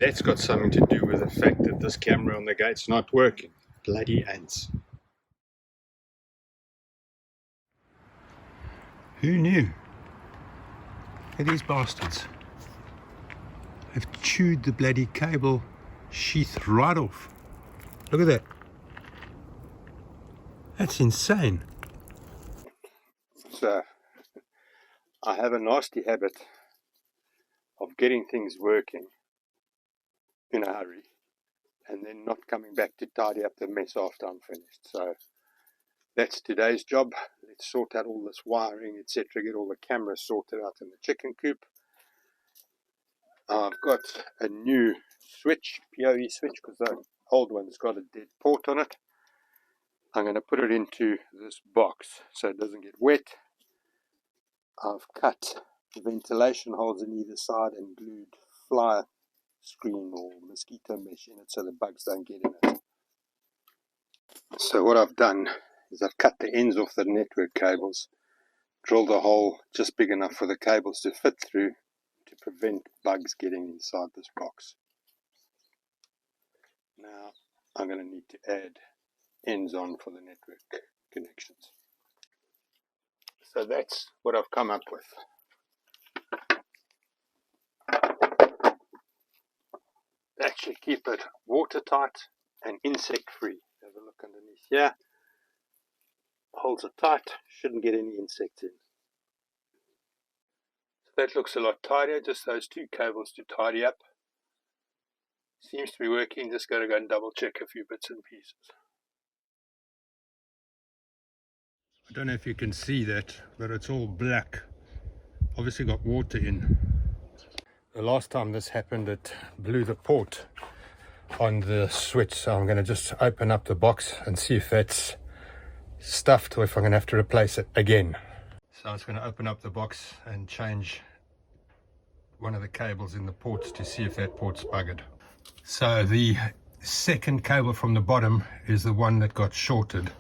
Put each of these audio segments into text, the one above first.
That's got something to do with the fact that this camera on the gate's not working. Bloody ants. Who knew? Look at these bastards. They've chewed the bloody cable sheath right off. Look at that. That's insane. So, I have a nasty habit of getting things working in a hurry and then not coming back to tidy up the mess after I'm finished. So that's today's job. Let's sort out all this wiring, etc. Get all the cameras sorted out in the chicken coop. I've got a new switch, PoE switch, because the old one's got a dead port on it. I'm going to put it into this box so it doesn't get wet. I've cut the ventilation holes in either side and glued fly screen or mosquito mesh in it so the bugs don't get in it. So what I've done is I've cut the ends off the network cables, drilled a hole just big enough for the cables to fit through to prevent bugs getting inside this box. Now I'm going to need to add ends on for the network connections. So that's what I've come up with. That should keep it watertight and insect free. Have a look underneath here. Holds it tight, shouldn't get any insects in. So that looks a lot tidier, just those two cables to tidy up. Seems to be working, just got to go and double check a few bits and pieces. I don't know if you can see that, but it's all black. Obviously got water in. The last time this happened, it blew the port on the switch, so I'm going to just open up the box and see if that's stuffed or if I'm going to have to replace it again. So I was going to open up the box and change one of the cables in the ports to see if that port's buggered. So the second cable from the bottom is the one that got shorted.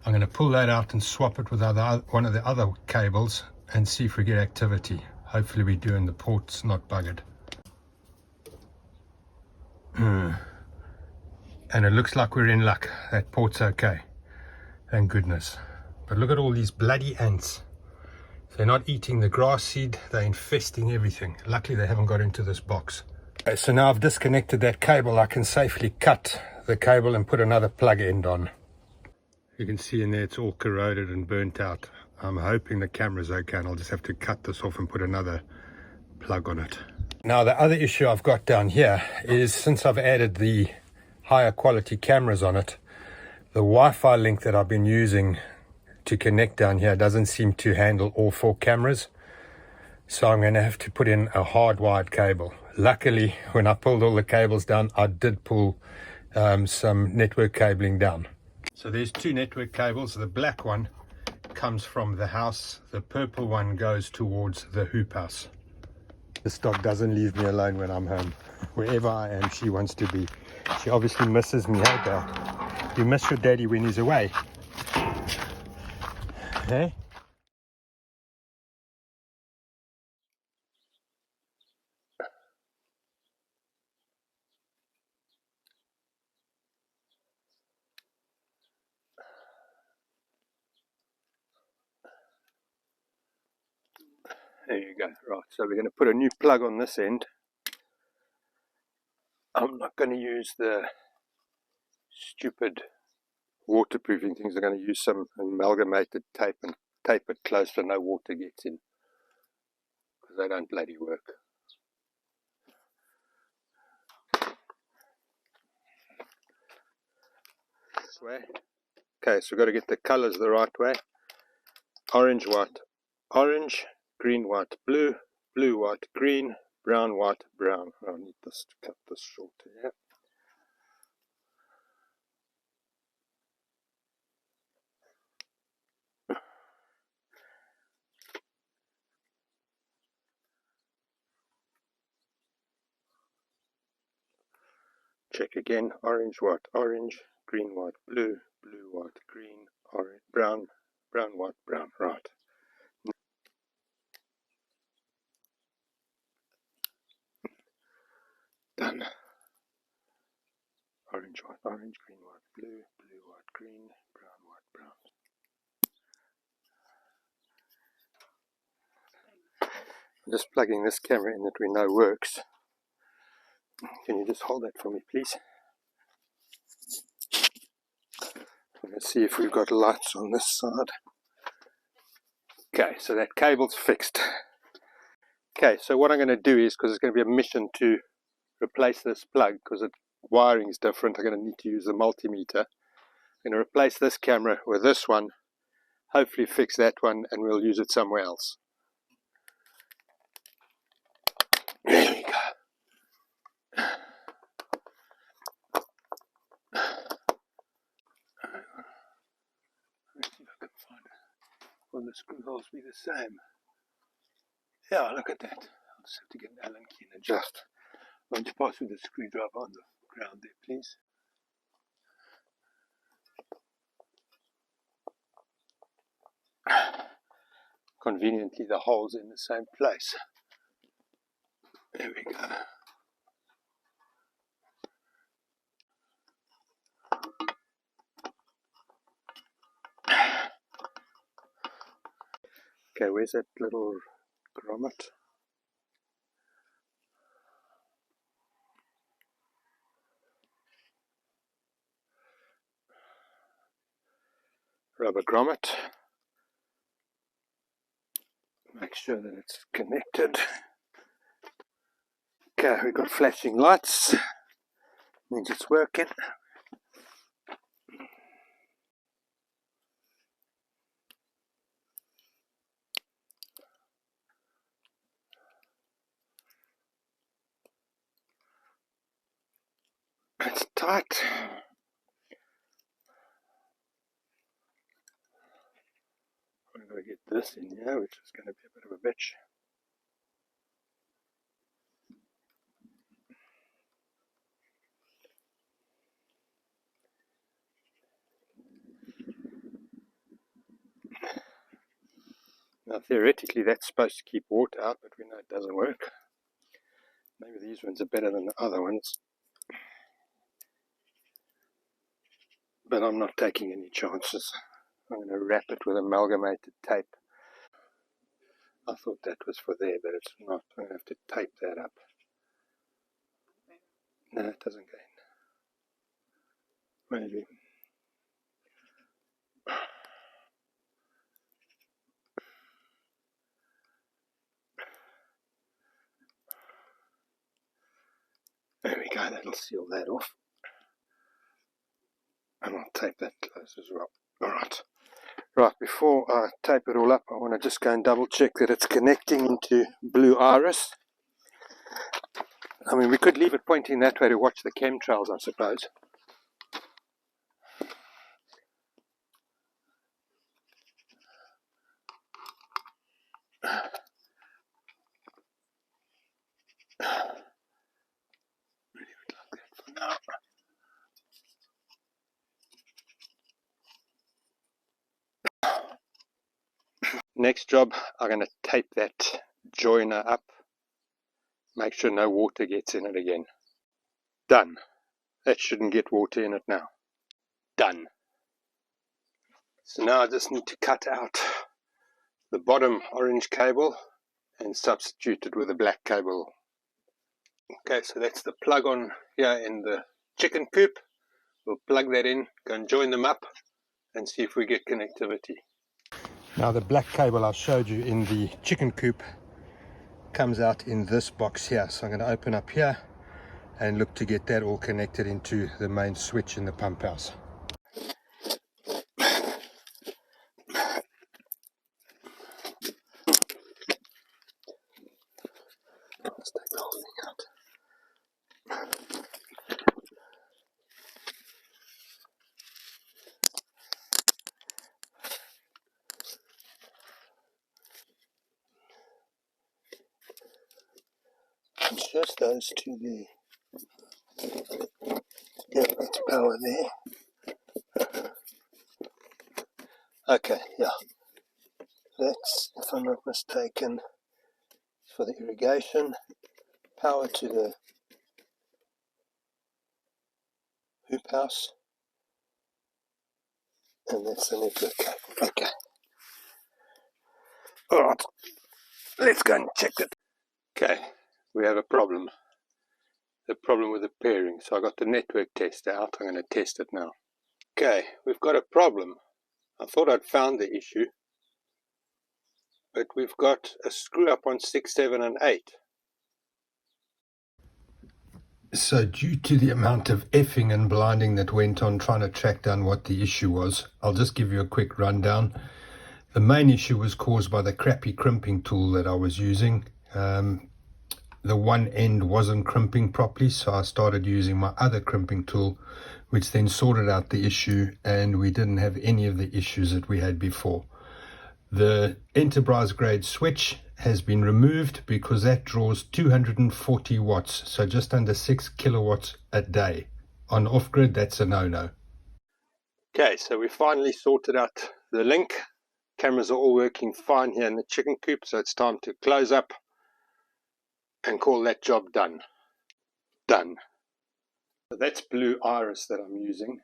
I'm going to pull that out and swap it with one of the other cables and see if we get activity. Hopefully we do and the port's not buggered. And it looks like we're in luck. That port's okay. Thank goodness. But look at all these bloody ants. They're not eating the grass seed, they're infesting everything. Luckily they haven't got into this box. So now I've disconnected that cable, I can safely cut the cable and put another plug end on. You can see in there it's all corroded and burnt out. I'm hoping the camera's okay and I'll just have to cut this off and put another plug on it. Now the other issue I've got down here is since I've added the higher quality cameras on it, the Wi-Fi link that I've been using to connect down here doesn't seem to handle all 4 cameras. So I'm going to have to put in a hardwired cable. Luckily, when I pulled all the cables down, I did pull some network cabling down. So there's 2 network cables. The black one comes from the house. The purple one goes towards the hoop house. This dog doesn't leave me alone when I'm home. Wherever I am, she wants to be. She obviously misses me. Hey, girl. You miss your daddy when he's away. Hey? There you go. Right, so we're going to put a new plug on this end. I'm not going to use the stupid waterproofing things. I'm going to use some amalgamated tape and tape it close so no water gets in, because they don't bloody work. This way. Okay, so we've got to get the colors the right way. Orange, white, orange, green, white, blue, blue, white, green, brown, white, brown. I need this to cut this shorter, yeah. Check again. Orange, white, orange, green, white, blue, blue, white, green, orange, brown, brown, white, brown. Right. Done. Done. Orange, white, orange, green, white, blue, blue, white, green, brown, white, brown. I'm just plugging this camera in that we know works. Can you just hold that for me, please? Let's see if we've got lights on this side. Okay, so that cable's fixed. Okay, so what I'm going to do is, because it's going to be a mission to replace this plug, because the wiring is different, I'm going to need to use the multimeter. I'm going to replace this camera with this one, hopefully fix that one, and we'll use it somewhere else. There we go. Let's see if I can find it. Will the screw holes be the same? Yeah, look at that. I'll just have to get an Allen key and adjust. Why don't you pass with the screwdriver on the ground there, please? Conveniently, the hole's in the same place. There we go. Okay, where's that little grommet? Rubber grommet. Make sure that it's connected. Okay, we've got flashing lights. Means it's working. It's tight. I'm going to get this in here, which is going to be a bit of a bitch. Now theoretically that's supposed to keep water out, but we know it doesn't work. Maybe these ones are better than the other ones. But I'm not taking any chances. I'm going to wrap it with amalgamated tape. I thought that was for there, but it's not. I'm going to have to tape that up. No, it doesn't go in. Maybe. There we go, that'll seal that off. And I'll tape that close as well. Alright. Right, before I tape it all up, I want to just go and double check that it's connecting into Blue Iris. I mean, we could leave it pointing that way to watch the chemtrails, I suppose. Next job, I'm going to tape that joiner up. Make sure no water gets in it again. Done. That shouldn't get water in it now. Done. So now I just need to cut out the bottom orange cable and substitute it with a black cable. Okay, so that's the plug on here in the chicken coop. We'll plug that in, go and join them up and see if we get connectivity. Now the black cable I showed you in the chicken coop comes out in this box here. So I'm going to open up here and look to get that all connected into the main switch in the pump house. Let's take the whole thing out. It's just those two there. Yeah, that's power there. Okay, yeah. That's, if I'm not mistaken, for the irrigation. Power to the hoop house. And that's the network cable. Okay. Alright, let's go and check it. Okay, we have a problem. The problem with the pairing. So I got the network tester out. I'm going to test it now. Okay, we've got a problem. I thought I'd found the issue, but we've got a screw up on 6, 7 and 8. So due to the amount of effing and blinding that went on trying to track down what the issue was, I'll just give you a quick rundown. The main issue was caused by the crappy crimping tool that I was using. The one end wasn't crimping properly, so I started using my other crimping tool, which then sorted out the issue, and we didn't have any of the issues that we had before. The enterprise grade switch has been removed because that draws 240 watts, so just under 6 kilowatts a day. On off-grid, that's a no-no. Okay, so we finally sorted out the link. Cameras are all working fine here in the chicken coop, so it's time to close up and call that job done. Done. So that's Blue Iris that I'm using,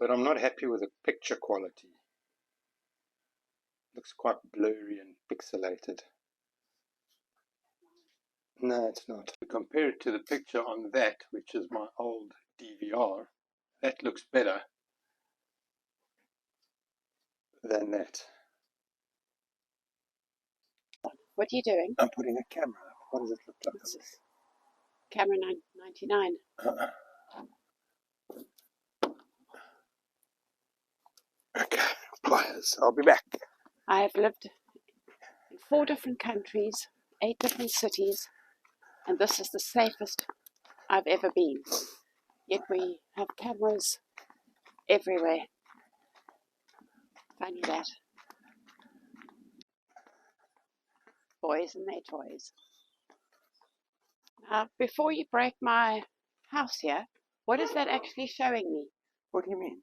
but I'm not happy with the picture quality. Looks quite blurry and pixelated. No, it's not. To compare it to the picture on that, which is my old DVR, that looks better than that. What are you doing? I'm putting a camera up. What does it look like? This is camera 99. Okay, pliers. I'll be back. I have lived in 4 different countries, 8 different cities, and this is the safest I've ever been. Yet we have cameras everywhere. Funny that. Boys and their toys. Now, before you break my house here, what is that actually showing me? What do you mean?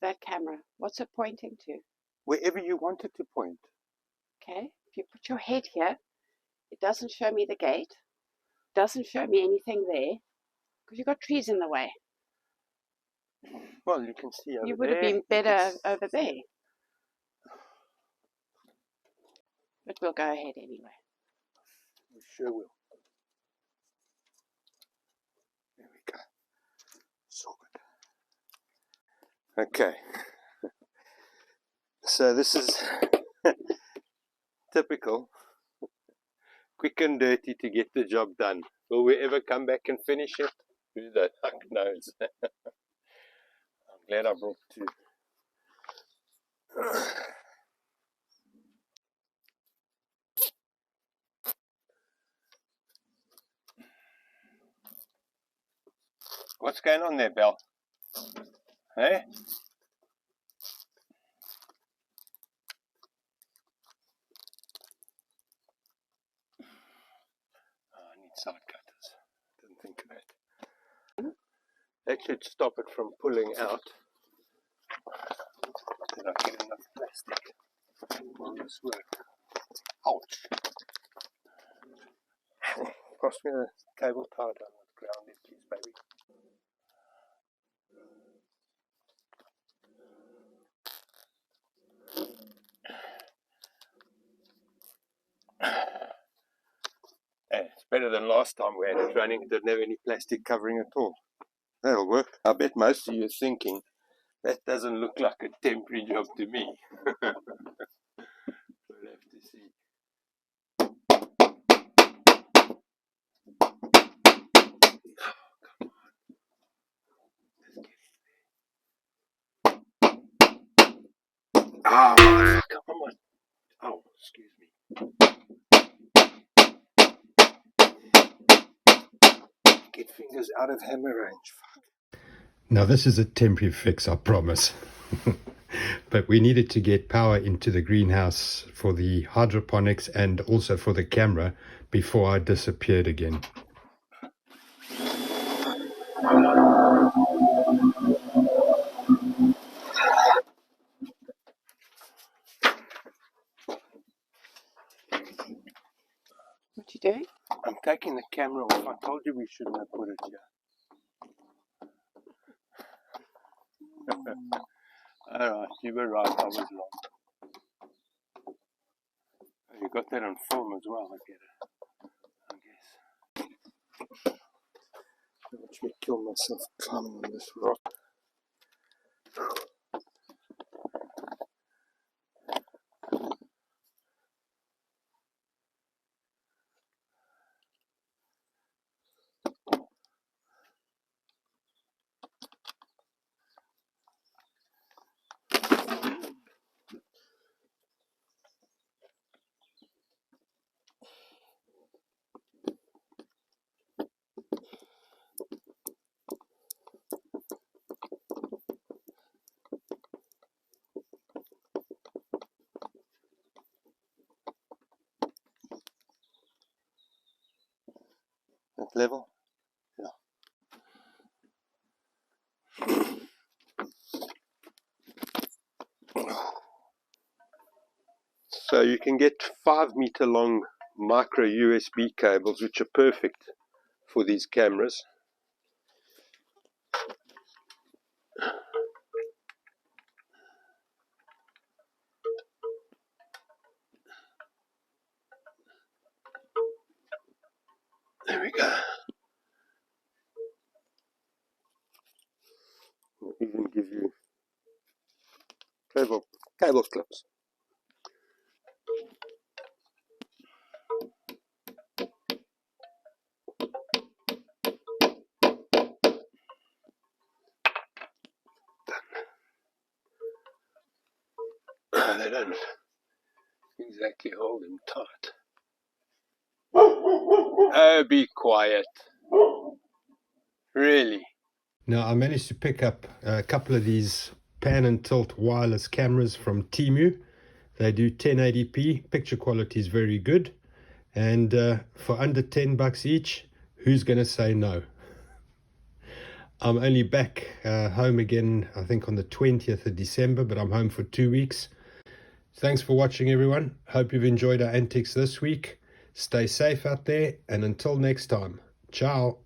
That camera. What's it pointing to? Wherever you want it to point. Okay, if you put your head here, it doesn't show me the gate, doesn't show me anything there, because you've got trees in the way. Well, you can see over there. You would have been better over there. But we'll go ahead anyway. We sure will. There we go. So good. Okay. So this is typical. Quick and dirty to get the job done. Will we ever come back and finish it? Who the heck knows? I'm glad I brought 2. What's going on there, Belle? Hey? Side cutters. Didn't think of that. That should stop it from pulling out. Did I get enough plastic? Will this work? Ouch! Pass me the cable tied down with ground there, please, baby. It's better than last time we had it running. It didn't have any plastic covering at all. That'll work. I bet most of you are thinking, that doesn't look like a temporary job to me. We'll have to see. Oh, come on. Ah, come on. Oh, excuse me. Get fingers out of hammer range. Fuck. Now this is a temporary fix, I promise. But we needed to get power into the greenhouse for the hydroponics and also for the camera before I disappeared again. What you doing? I'm taking the camera off. I told you we shouldn't have put it here. Alright, you were right, I was wrong. Oh, you got that on film as well, I guess. Watch me kill myself climbing on this rock. That level? Yeah. So you can get 5-meter long micro USB cables, which are perfect for these cameras. There we go. We'll even give you cable clips. They don't exactly hold them tight. Oh, be quiet. Really? Now, I managed to pick up a couple of these pan and tilt wireless cameras from Temu. They do 1080p. Picture quality is very good. And for under $10 each, who's going to say no? I'm only back home again, I think on the 20th of December, but I'm home for 2 weeks. Thanks for watching, everyone. Hope you've enjoyed our antics this week. Stay safe out there, and until next time, ciao.